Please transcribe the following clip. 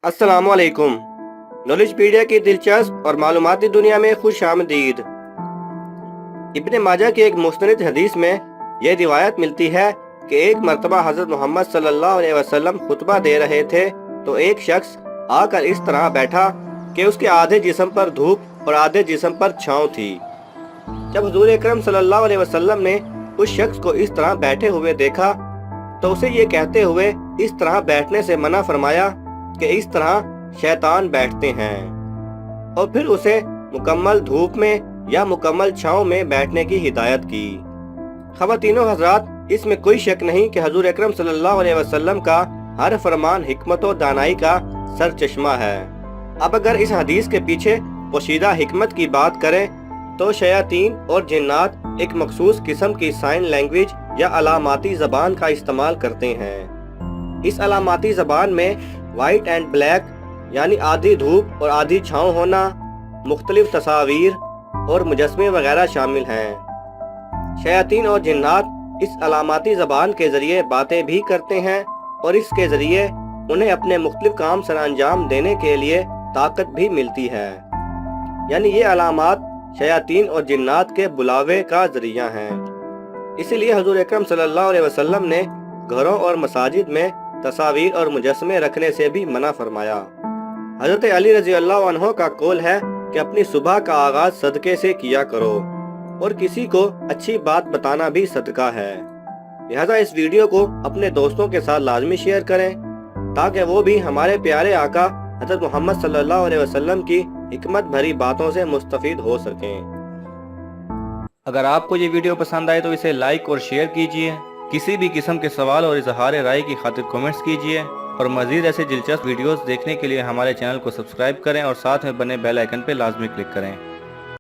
अस्सलाम वालेकुम। नॉलेजपीडिया की दिलचस्प और मालूमाती दुनिया में खुश आमदीद। इब्ने माजा की एक मुस्तनद हदीस में यह रिवायत मिलती है कि एक मरतबा हज़रत मोहम्मद सल्लल्लाहु अलैहि वसल्लम खुतबा दे रहे थे तो एक शख्स आकर इस तरह बैठा कि उसके आधे जिस्म पर धूप और आधे जिस्म पर छाँव थी। जब हुज़ूर अकरम सल्लल्लाहु अलैहि वसल्लम ने उस शख्स को इस तरह बैठे हुए देखा तो उसे ये कहते हुए इस तरह बैठने से मना फरमाया कि इस तरह शैतान बैठते हैं, और फिर उसे मुकम्मल धूप में या मुकम्मल छाँव में बैठने की हिदायत की। ख़वातीनो हज़रात, इसमें कोई शक नहीं कि हज़ूर अकरम सल्लल्लाहु अलैहि वसल्लम का हर फरमान हिकमत और दानाई का सर चश्मा है। अब अगर इस हदीस के पीछे पोशीदा हिकमत की बात करें तो शयातीन और जिन्नात एक मखसूस किस्म की साइन लैंग्वेज या अलामाती ज़बान का इस्तेमाल करते हैं। इस अलामाती ज़बान में वाइट एंड ब्लैक यानी आधी धूप और आधी छाँव होना, मुख्तलिफ तस्वीर और मुजस्मे वगैरह शामिल हैं। शयातीन और जिन्नात इस अलामाती ज़बान के ज़रिए बातें भी करते हैं और इसके ज़रिए उन्हें अपने मुख्तलिफ काम सर अंजाम देने के लिए ताकत भी मिलती है। यानी ये अलामात शयातीन और जिन्नात के बुलावे का ज़रिया हैं। इसीलिए हुज़ूर अकरम सल्लल्लाहु अलैहि वसल्लम ने घरों और मसाजिद में तस्वीर और मुजस्मे रखने से भी मना फरमाया। हज़रत अली रज़ी अल्लाह अन्हो का कौल है कि अपनी सुबह का आगाज़ सदक़े से किया करो और किसी को अच्छी बात बताना भी सदका है। लिहाजा इस वीडियो को अपने दोस्तों के साथ लाजमी शेयर करें ताकि वो भी हमारे प्यारे आका हज़रत मोहम्मद सल्लल्लाहु अलैहि वसल्लम की हिकमत भरी बातों से मुस्तफ़ीद हो सकें। अगर आपको ये वीडियो पसंद आए तो इसे लाइक और शेयर कीजिए। किसी भी किस्म के सवाल और इजहार राय की खातिर कमेंट्स कीजिए और मज़ीद ऐसे दिलचस्प वीडियोस देखने के लिए हमारे चैनल को सब्सक्राइब करें और साथ में बने बेल आइकन पर लाजमी क्लिक करें।